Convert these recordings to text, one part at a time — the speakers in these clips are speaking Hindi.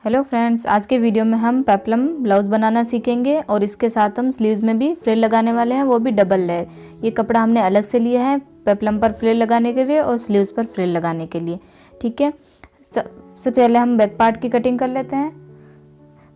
हेलो फ्रेंड्स, आज के वीडियो में हम पेप्लम ब्लाउज़ बनाना सीखेंगे और इसके साथ हम स्लीव्स में भी फ्रिल लगाने वाले हैं, वो भी डबल लेयर। ये कपड़ा हमने अलग से लिया है पेप्लम पर फ्रिल लगाने के लिए और स्लीव्स पर फ्रिल लगाने के लिए। ठीक है, सबसे पहले हम बैक पार्ट की कटिंग कर लेते हैं।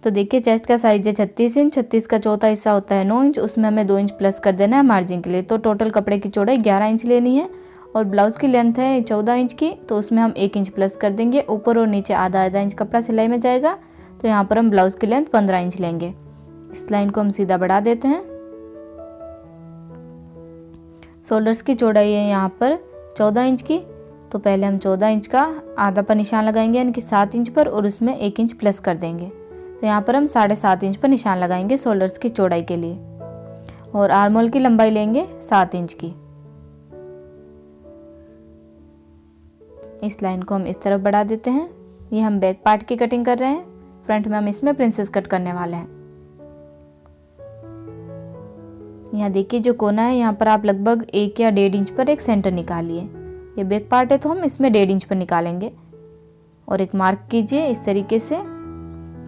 तो देखिए, चेस्ट का साइज है 36 इंच, 36 का चौथा हिस्सा होता है 9 इंच, उसमें हमें 2 इंच प्लस कर देना है मार्जिन के लिए। तो टोटल कपड़े की चौड़ाई 11 इंच लेनी है और ब्लाउज़ की लेंथ है 14 इंच की, तो उसमें हम 1 इंच प्लस कर देंगे। ऊपर और नीचे आधा आधा इंच कपड़ा सिलाई में जाएगा, तो यहाँ पर हम ब्लाउज़ की लेंथ 15 इंच लेंगे। इस लाइन को हम सीधा बढ़ा देते हैं। शोल्डर्स की चौड़ाई है यहाँ पर 14 इंच की, तो पहले हम 14 इंच का आधा पर निशान लगाएंगे यानी कि 7 इंच पर, और उसमें 1 इंच प्लस कर देंगे। तो यहाँ पर हम 7.5 इंच पर निशान लगाएंगे शोल्डर्स की चौड़ाई के लिए, और आर्म होल की लंबाई लेंगे 7 इंच की। इस लाइन को हम इस तरफ बढ़ा देते हैं। ये हम बैक पार्ट की कटिंग कर रहे हैं, फ्रंट में हम इसमें प्रिंसेस कट करने वाले हैं। यहाँ देखिए, जो कोना है यहाँ पर आप लगभग 1 या 1.5 इंच पर एक सेंटर निकालिए। ये बैक पार्ट है तो हम इसमें 1.5 इंच पर निकालेंगे, और एक मार्क कीजिए इस तरीके से,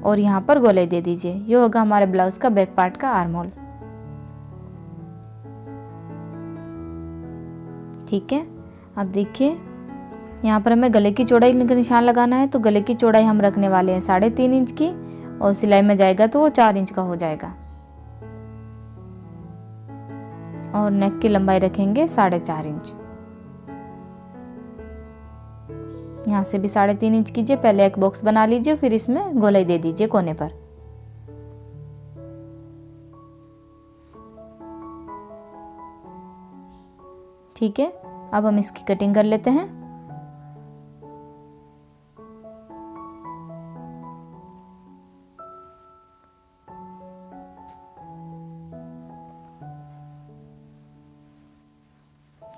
और यहाँ पर गोलाई दे दीजिए। ये होगा हमारे ब्लाउज का बैक पार्ट का आर्म होल। ठीक है, अब देखिए यहाँ पर हमें गले की चौड़ाई का निशान लगाना है। तो गले की चौड़ाई हम रखने वाले हैं 3.5 इंच की, और सिलाई में जाएगा तो वो 4 इंच का हो जाएगा, और नेक की लंबाई रखेंगे 4.5 इंच। यहाँ से भी 3.5 इंच कीजिए। पहले एक बॉक्स बना लीजिए, फिर इसमें गोलाई दे दीजिए कोने पर। ठीक है, अब हम इसकी कटिंग कर लेते हैं।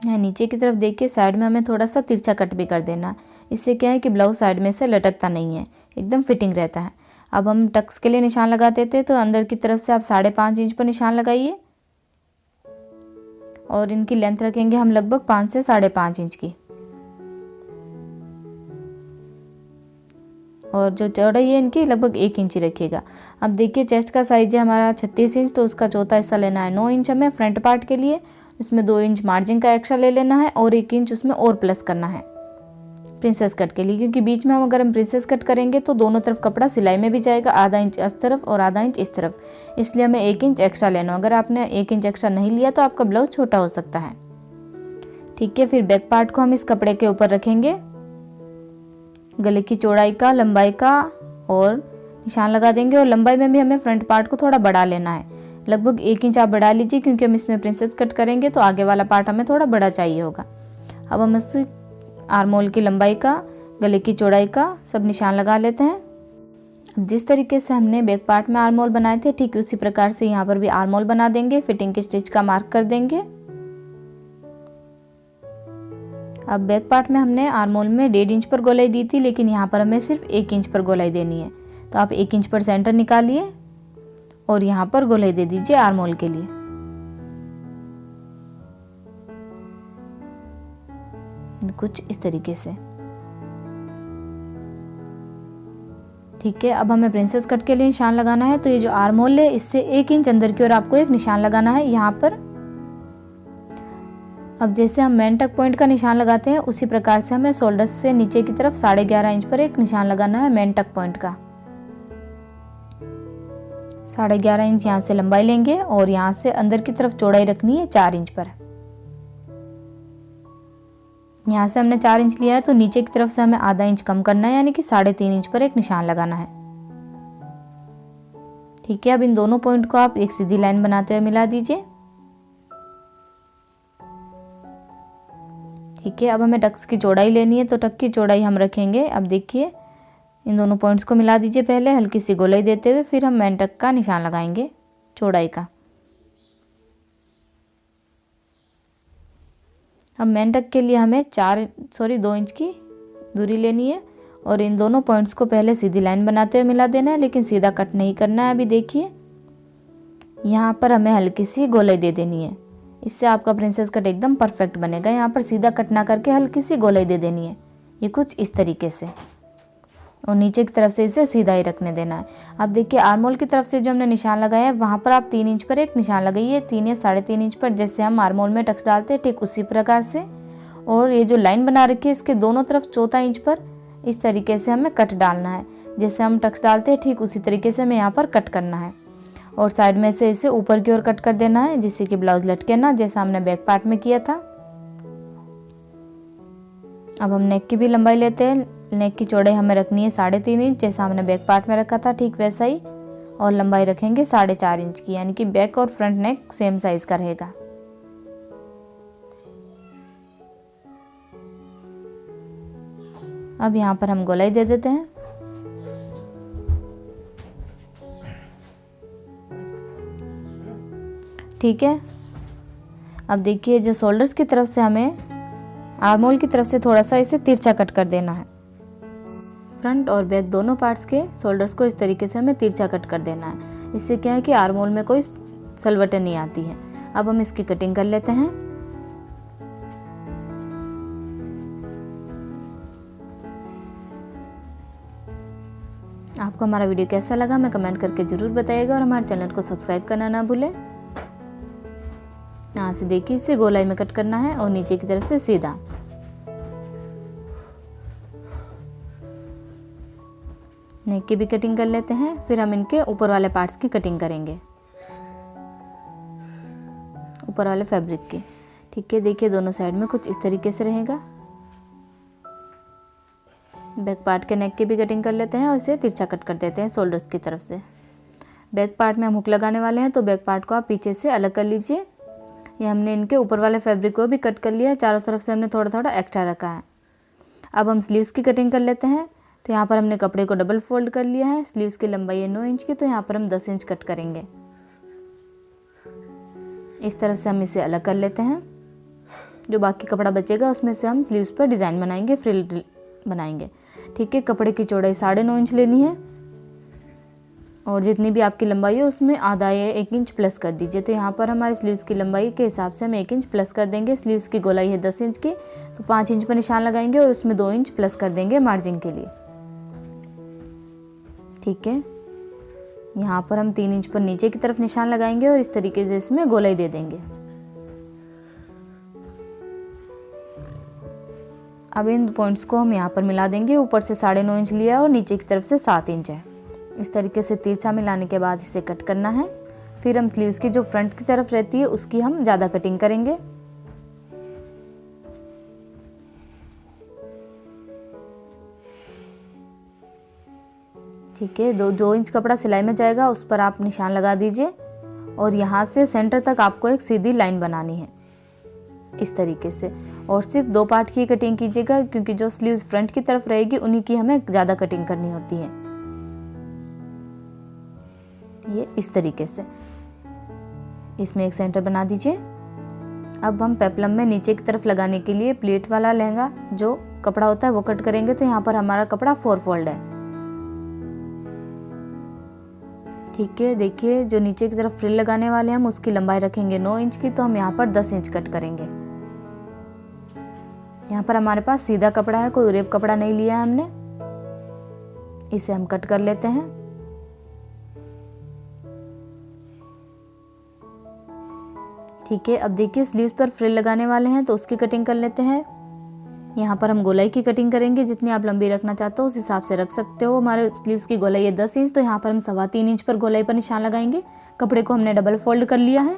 यहाँ नीचे की तरफ देखिए, साइड में हमें थोड़ा सा तिरछा कट भी कर देना है। इससे क्या है कि ब्लाउज साइड में से लटकता नहीं है, एकदम फिटिंग रहता है। अब हम टक्स के लिए निशान लगाते थे, तो अंदर की तरफ से आप 5.5 इंच पर निशान लगाइए, और इनकी लेंथ रखेंगे हम लगभग 5 से 5.5 इंच की, और जो चौड़ाई है इनकी लगभग 1 इंच ही रखिएगा। अब देखिए, चेस्ट का साइज है हमारा 36 इंच, तो उसका चौथा हिस्सा लेना है 9 इंच हमें फ्रंट पार्ट के लिए। उसमें 2 इंच मार्जिन का एक्स्ट्रा ले लेना है, और 1 इंच उसमें और प्लस करना है प्रिंसेस कट के लिए, क्योंकि बीच में हम अगर हम प्रिंसेस कट करेंगे तो दोनों तरफ कपड़ा सिलाई में भी जाएगा, आधा इंच इस तरफ और आधा इंच इस तरफ। इसलिए हमें 1 इंच एक्स्ट्रा लेना। अगर आपने 1 इंच एक्स्ट्रा नहीं लिया तो आपका ब्लाउज छोटा हो सकता है। ठीक है, फिर बैक पार्ट को हम इस कपड़े के ऊपर रखेंगे। गले की चौड़ाई का, लंबाई का और निशान लगा देंगे, और लंबाई में भी हमें फ्रंट पार्ट को थोड़ा बढ़ा लेना है। लगभग 1 इंच आप बढ़ा लीजिए, क्योंकि हम इसमें प्रिंसेस कट करेंगे तो आगे वाला पार्ट हमें थोड़ा बड़ा चाहिए होगा। अब हम इस आर्म होल की लंबाई का, गले की चौड़ाई का सब निशान लगा लेते हैं। अब जिस तरीके से हमने बैक पार्ट में आर्म होल बनाए थे, ठीक उसी प्रकार से यहाँ पर भी आर्म होल बना देंगे। फिटिंग की स्टिच का मार्क कर देंगे। अब बैक पार्ट में हमने आर्म होल में 1.5 इंच पर गोलाई दी थी, लेकिन यहाँ पर हमें सिर्फ 1 इंच पर गोलाई देनी है। तो आप 1 इंच पर सेंटर निकालिए और यहाँ पर गोलाई दे दीजिए आर्म होल के लिए। कुछ इस तरीके से। ठीक है, अब हमें प्रिंसेस कट के लिए निशान लगाना है। तो ये जो आर्म होल है, इससे 1 इंच अंदर की ओर आपको एक निशान लगाना है यहाँ पर। अब जैसे हम मेन टक पॉइंट का निशान लगाते हैं, उसी प्रकार से हमें शोल्डर से नीचे की तरफ 11.5 इंच पर एक निशान लगाना है मेन टक पॉइंट का। 11.5 इंच यहाँ से लंबाई लेंगे, और यहाँ से अंदर की तरफ चौड़ाई रखनी है 4 इंच पर। यहाँ से हमने 4 इंच लिया है, तो नीचे की तरफ से हमें आधा इंच कम करना है, यानी कि 3.5 इंच पर एक निशान लगाना है। ठीक है, अब इन दोनों पॉइंट को आप एक सीधी लाइन बनाते हुए मिला दीजिए। ठीक है, अब हमें टक्स की चौड़ाई लेनी है, तो टक की चौड़ाई हम रखेंगे। अब देखिए, इन दोनों पॉइंट्स को मिला दीजिए पहले हल्की सी गोलाई देते हुए, फिर हम मेन टक का निशान लगाएंगे चौड़ाई का। अब मेन टक के लिए हमें 2 इंच की दूरी लेनी है, और इन दोनों पॉइंट्स को पहले सीधी लाइन बनाते हुए मिला देना है, लेकिन सीधा कट नहीं करना है। अभी देखिए, यहाँ पर हमें हल्की सी गोलाई दे देनी है। इससे आपका प्रिंसेस कट एकदम परफेक्ट बनेगा। यहाँ पर सीधा कट ना करके हल्की सी गोलाई दे देनी है, ये कुछ इस तरीके से। और नीचे की तरफ से इसे सीधा ही रखने देना है। अब देखिए आर्म होल की तरफ से जो हमने निशान लगाया है वहाँ पर आप 3 इंच पर एक निशान लगाइए, 3 या 3.5 इंच पर, जैसे हम आर्म होल में टक्स डालते हैं ठीक उसी प्रकार से। और ये जो लाइन बना रखी है इसके दोनों तरफ 1/4 इंच पर इस तरीके से हमें कट डालना है। जैसे हम टक्स डालते हैं ठीक उसी तरीके से हमें यहाँ पर कट करना है और साइड में से इसे ऊपर की ओर कट कर देना है, जिससे कि ब्लाउज लटके ना, जैसा हमने बैक पार्ट में किया था। अब हम नेक की भी लंबाई लेते हैं। नेक की चौड़ाई हमें रखनी है 3.5 इंच, जैसा हमने बैक पार्ट में रखा था ठीक वैसा ही, और लंबाई रखेंगे 4.5 इंच की, यानी कि बैक और फ्रंट नेक सेम साइज का रहेगा। अब यहाँ पर हम गोलाई दे देते हैं। ठीक है, अब देखिए जो शोल्डर्स की तरफ से हमें आर्म होल की तरफ से थोड़ा सा इसे तिरछा कट कर देना है। फ्रंट और बैक दोनों पार्ट्स के शोल्डर्स को इस तरीके से हमें तिरछा कट कर देना है। इससे क्या है कि आर्म होल में कोई सलवटें नहीं आती है। अब हम इसकी कटिंग कर लेते हैं। आपको हमारा वीडियो कैसा लगा हमें कमेंट करके ज़रूर बताइएगा और हमारे चैनल को सब्सक्राइब करना ना भूलें। यहाँ से देखिए इसे गोलाई में कट करना है और नीचे की तरफ से सीधा। नेक की भी कटिंग कर लेते हैं, फिर हम इनके ऊपर वाले पार्ट्स की कटिंग करेंगे, ऊपर वाले फैब्रिक की। ठीक है, देखिए दोनों साइड में कुछ इस तरीके से रहेगा। बैक पार्ट के नेक की भी कटिंग कर लेते हैं और इसे तिरछा कट कर देते हैं शोल्डर्स की तरफ से। बैक पार्ट में हम हुक लगाने वाले हैं, तो बैक पार्ट को आप पीछे से अलग कर लीजिए। ये हमने इनके ऊपर वाले फैब्रिक को भी कट कर लिया है, चारों तरफ से हमने थोड़ा थोड़ा एक्स्ट्रा रखा है। अब हम स्लीव्स की कटिंग कर लेते हैं। तो यहाँ पर हमने कपड़े को डबल फोल्ड कर लिया है। स्लीव्स की लंबाई है 9 इंच की, तो यहाँ पर हम 10 इंच कट करेंगे। इस तरफ से हम इसे अलग कर लेते हैं। जो बाकी कपड़ा बचेगा उसमें से हम स्लीव्स पर डिज़ाइन बनाएंगे, फ्रिल बनाएंगे। ठीक है, कपड़े की चौड़ाई 9.5 इंच लेनी है और जितनी भी आपकी लंबाई है उसमें आधा या 1 इंच प्लस कर दीजिए। तो यहाँ पर हमारी स्लीव्स की लंबाई के हिसाब से हम 1 इंच प्लस कर देंगे। स्लीव्स की गोलाई है 10 इंच की, तो 5 इंच पर निशान लगाएंगे और उसमें 2 इंच प्लस कर देंगे मार्जिन के लिए। ठीक है, यहाँ पर हम 3 इंच पर नीचे की तरफ निशान लगाएंगे और इस तरीके से इसमें गोलाई दे देंगे। अब इन पॉइंट्स को हम यहाँ पर मिला देंगे। ऊपर से 9.5 इंच लिया और नीचे की तरफ से 7 इंच है। इस तरीके से तिरछा मिलाने के बाद इसे कट करना है। फिर हम स्लीव्स की जो फ्रंट की तरफ रहती है उसकी हम ज़्यादा कटिंग करेंगे। ठीक है, 2 इंच कपड़ा सिलाई में जाएगा, उस पर आप निशान लगा दीजिए और यहाँ से सेंटर तक आपको एक सीधी लाइन बनानी है इस तरीके से। और सिर्फ 2 पार्ट की कटिंग कीजिएगा, क्योंकि जो स्लीव्स फ्रंट की तरफ रहेगी उन्हीं की हमें ज़्यादा कटिंग करनी होती है। ये इस तरीके से इसमें एक सेंटर बना दीजिए। अब हम पेप्लम में नीचे की तरफ लगाने के लिए प्लेट वाला लहंगा जो कपड़ा होता है वो कट करेंगे। तो यहाँ पर हमारा कपड़ा 4 फोल्ड है। ठीक है, देखिए जो नीचे की तरफ फ्रिल लगाने वाले हैं हम उसकी लंबाई रखेंगे 9 इंच की, तो हम यहाँ पर 10 इंच कट करेंगे। यहाँ पर हमारे पास सीधा कपड़ा है, कोई रेप कपड़ा नहीं लिया है हमने। इसे हम कट कर लेते हैं। ठीक है, अब देखिए स्लीव्स पर फ्रिल लगाने वाले हैं तो उसकी कटिंग कर लेते हैं। यहाँ पर हम गोलाई की कटिंग करेंगे, जितनी आप लंबी रखना चाहते हो उस हिसाब से रख सकते हो। हमारे स्लीव्स की गोलाई है 10 इंच, तो यहाँ पर हम 3.25 इंच पर गोलाई पर निशान लगाएंगे। कपड़े को हमने डबल फोल्ड कर लिया है।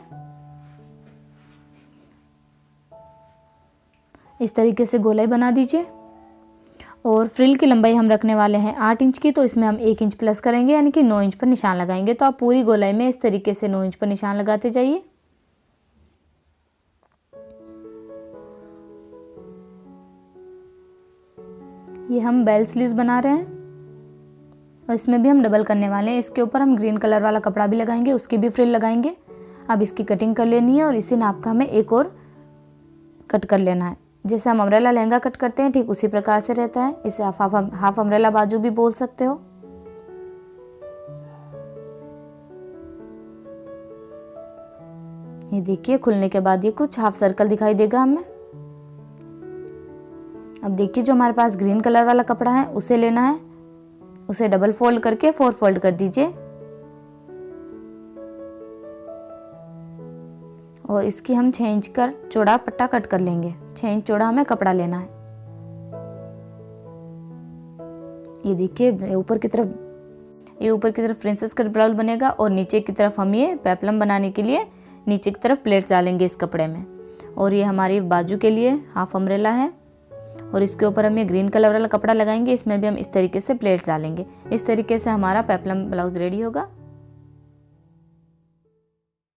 इस तरीके से गोलाई बना दीजिए। और फ्रिल की लंबाई हम रखने वाले हैं 8 इंच की, तो इसमें हम 1 इंच प्लस करेंगे, यानी कि 9 इंच पर निशान लगाएंगे। तो आप पूरी गोलाई में इस तरीके से 9 इंच पर निशान लगाते जाइए। ये हम बेल स्लीव्स बना रहे हैं और इसमें भी हम डबल करने वाले हैं। इसके ऊपर हम ग्रीन कलर वाला कपड़ा भी लगाएंगे, उसकी भी फ्रिल लगाएंगे। अब इसकी कटिंग कर लेनी है और इसी नाप का हमें एक और कट कर लेना है। जैसे हम अम्ब्रेला लहंगा कट करते हैं ठीक उसी प्रकार से रहता है। इसे आप हाफ अम्ब्रेला बाजू भी बोल सकते हो। ये देखिए खुलने के बाद ये कुछ हाफ सर्कल दिखाई देगा हमें। अब देखिए जो हमारे पास ग्रीन कलर वाला कपड़ा है उसे लेना है उसे डबल फोल्ड करके 4 फोल्ड कर दीजिए और इसकी हम 6 इंच का चौड़ा पट्टा कट कर लेंगे। 6 इंच चौड़ा हमें कपड़ा लेना है। ये देखिए ऊपर की तरफ प्रिंसेस कट ब्लाउज बनेगा और नीचे की तरफ हम ये पेप्लम बनाने के लिए नीचे की तरफ प्लेट्स डालेंगे इस कपड़े में। और ये हमारी बाजू के लिए हाफ अम्ब्रेला है और इसके ऊपर हम ये ग्रीन कलर वाला कपड़ा लगाएंगे। इसमें भी हम इस तरीके से प्लेट्स डालेंगे। इस तरीके से हमारा पेप्लम ब्लाउज रेडी होगा।